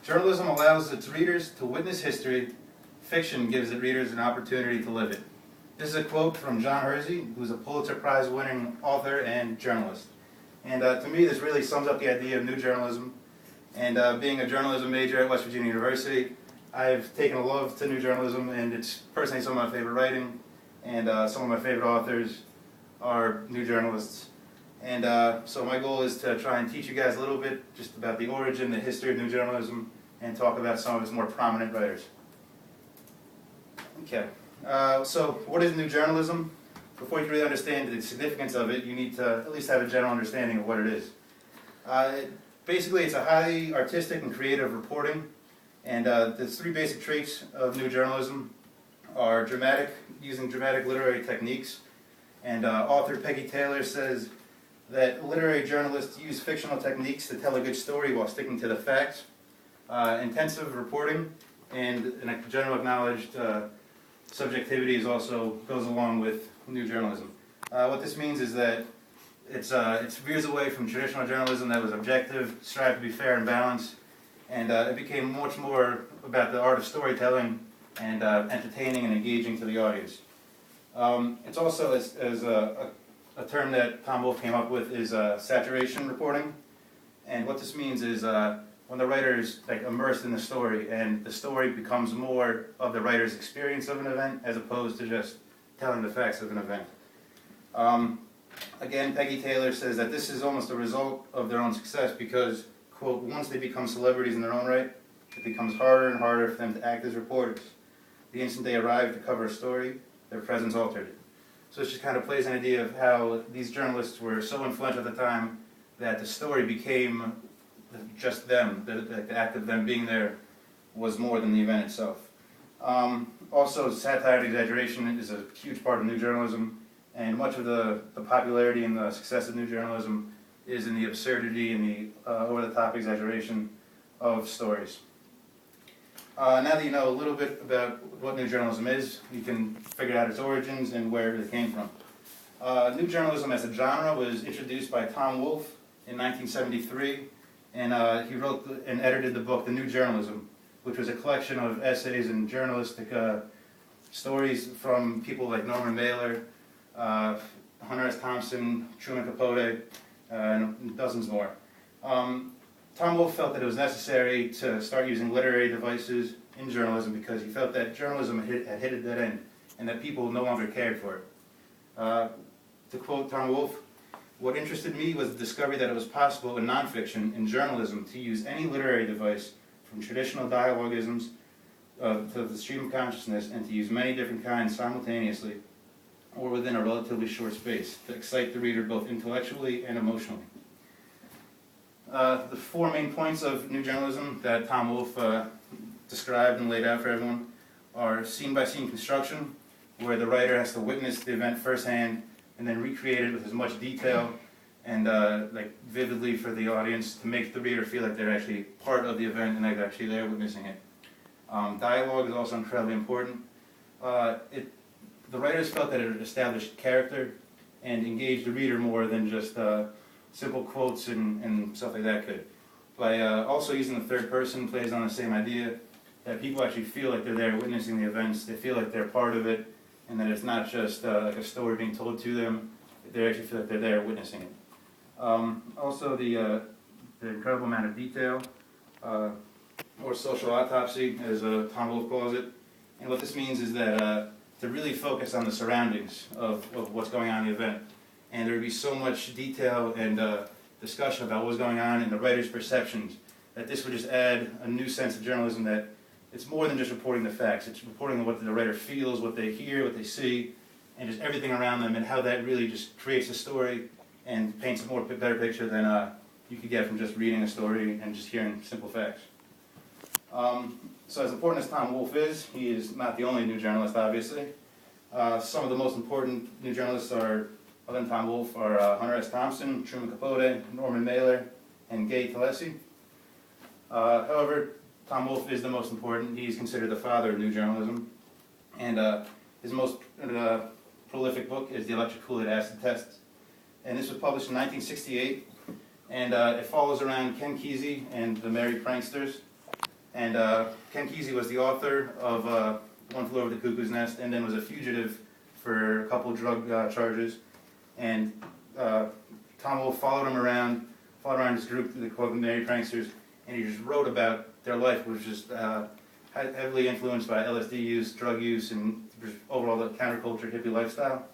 Journalism allows its readers to witness history. Fiction gives its readers an opportunity to live it. This is a quote from John Hersey, who's a Pulitzer Prize-winning author and journalist. And to me, this really sums up the idea of new journalism. And being a journalism major at West Virginia University, I've taken a love to new journalism, and it's personally some of my favorite writing. And some of my favorite authors are new journalists. And so my goal is to try and teach you guys a little bit just about the origin, the history of new journalism, and talk about some of its more prominent writers. Okay, so what is new journalism? Before you can really understand the significance of it, you need to at least have a general understanding of what it is. Basically, it's a highly artistic and creative reporting, and the three basic traits of new journalism are using dramatic literary techniques. And author Peggy Taylor says that literary journalists use fictional techniques to tell a good story while sticking to the facts. Intensive reporting and a general acknowledged subjectivity also goes along with new journalism. What this means is that it veers away from traditional journalism that was objective, strived to be fair and balanced, and it became much more about the art of storytelling and entertaining and engaging to the audience. It's also, as a term that Tom Wolfe came up with, is saturation reporting. And what this means is when the writer is immersed in the story, and the story becomes more of the writer's experience of an event as opposed to just telling the facts of an event. Again, Peggy Taylor says that this is almost a result of their own success because, quote, once they become celebrities in their own right, it becomes harder and harder for them to act as reporters. The instant they arrive to cover a story, their presence altered. So it just kind of plays an idea of how these journalists were so influential at the time that the story became just them. The act of them being there was more than the event itself. Also, satire and exaggeration is a huge part of new journalism, and much of the popularity and the success of new journalism is in the absurdity and the over-the-top exaggeration of stories. Now that you know a little bit about what new journalism is, you can figure out its origins and where it came from. New journalism as a genre was introduced by Tom Wolfe in 1973, and he wrote and edited the book The New Journalism, which was a collection of essays and journalistic stories from people like Norman Mailer, Hunter S. Thompson, Truman Capote, and dozens more. Tom Wolfe felt that it was necessary to start using literary devices in journalism because he felt that journalism had hit a dead end and that people no longer cared for it. To quote Tom Wolfe, "What interested me was the discovery that it was possible in nonfiction, in journalism, to use any literary device from traditional dialogisms to the stream of consciousness and to use many different kinds simultaneously or within a relatively short space to excite the reader both intellectually and emotionally." The four main points of new journalism that Tom Wolfe described and laid out for everyone are scene-by-scene construction, where the writer has to witness the event firsthand and then recreate it with as much detail and vividly for the audience to make the reader feel like they're actually part of the event and they're actually there witnessing it. Dialogue is also incredibly important. The writers felt that it established character and engaged the reader more than just simple quotes and stuff like that could. By also using the third person plays on the same idea, that people actually feel like they're there witnessing the events, they feel like they're part of it, and that it's not just like a story being told to them, they actually feel like they're there witnessing it. Also the incredible amount of detail, or social autopsy, as Tom Wolfe calls it. And what this means is that to really focus on the surroundings of what's going on in the event. And there would be so much detail and discussion about what's going on in the writer's perceptions that this would just add a new sense of journalism that it's more than just reporting the facts. It's reporting what the writer feels, what they hear, what they see, and just everything around them and how that really just creates a story and paints a better picture than you could get from just reading a story and just hearing simple facts. So as important as Tom Wolfe is, he is not the only new journalist, obviously. Some of the most important new journalists other than Tom Wolfe are Hunter S. Thompson, Truman Capote, Norman Mailer, and Gay Talesi. However, Tom Wolfe is the most important. He's considered the father of new journalism. And his most prolific book is The Electric Kool-Aid Acid Test. And this was published in 1968. And it follows around Ken Kesey and the Merry Pranksters. And Ken Kesey was the author of One Flew Over the Cuckoo's Nest, and then was a fugitive for a couple drug charges. And Tom Wolfe followed around his group, they called them Merry Pranksters, and he just wrote about their life, which was just heavily influenced by LSD use, drug use, and overall the counterculture hippie lifestyle.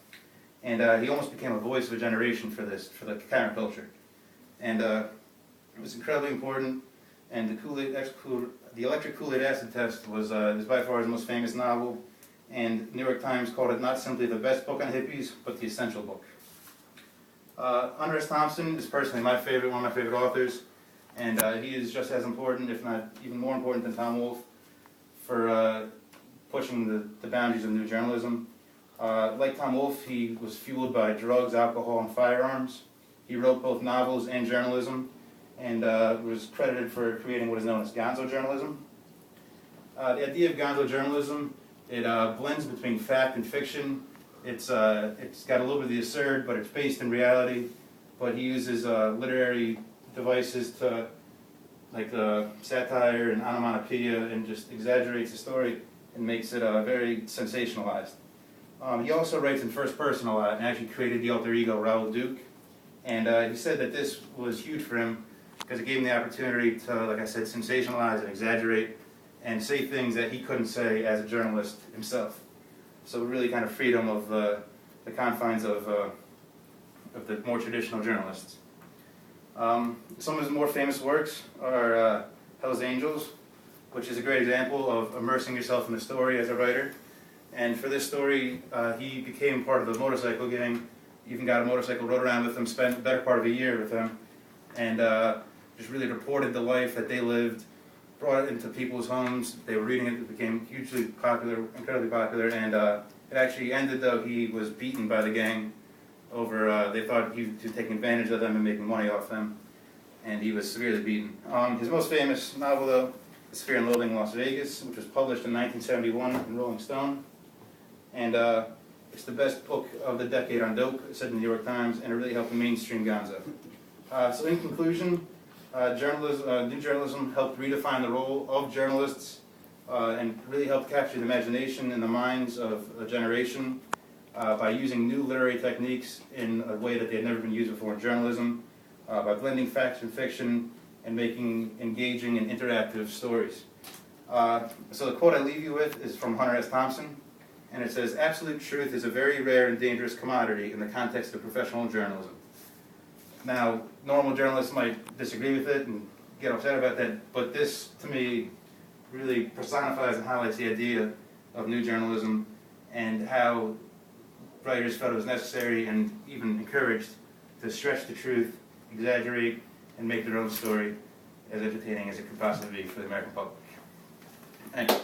And he almost became a voice of a generation for the counterculture. And it was incredibly important. And the Electric Kool-Aid Acid Test is by far his most famous novel. And New York Times called it not simply the best book on hippies, but the essential book. Hunter S. Thompson is personally one of my favorite authors. And he is just as important, if not even more important than Tom Wolfe, for pushing the boundaries of new journalism. Like Tom Wolfe, he was fueled by drugs, alcohol, and firearms. He wrote both novels and journalism, and was credited for creating what is known as gonzo journalism. The idea of gonzo journalism, it blends between fact and fiction. It's got a little bit of the absurd, but it's based in reality. But he uses literary devices to, like satire and onomatopoeia, and just exaggerates the story and makes it very sensationalized. He also writes in first person a lot, and actually created the alter ego Raoul Duke. And he said that this was huge for him because it gave him the opportunity to, like I said, sensationalize and exaggerate and say things that he couldn't say as a journalist himself. So really kind of freedom of the confines of the more traditional journalists. Some of his more famous works are Hell's Angels, which is a great example of immersing yourself in the story as a writer. And for this story, he became part of the motorcycle gang, even got a motorcycle, rode around with them, spent the better part of a year with them, and just really reported the life that they lived, brought it into people's homes. They were reading it, it became hugely popular, incredibly popular, and it actually ended though he was beaten by the gang over, they thought he was taking advantage of them and making money off them, and he was severely beaten. His most famous novel though is Fear and Loathing in Las Vegas, which was published in 1971 in Rolling Stone. And it's the best book of the decade on dope, it said in the New York Times, and it really helped the mainstream gonzo. So in conclusion, new journalism helped redefine the role of journalists and really helped capture the imagination and the minds of a generation by using new literary techniques in a way that they had never been used before in journalism, by blending facts and fiction and making engaging and interactive stories. So the quote I leave you with is from Hunter S. Thompson. And it says, "Absolute truth is a very rare and dangerous commodity in the context of professional journalism." Now, normal journalists might disagree with it and get upset about that, but this, to me, really personifies and highlights the idea of new journalism and how writers felt it was necessary and even encouraged to stretch the truth, exaggerate, and make their own story as entertaining as it could possibly be for the American public. Thank you.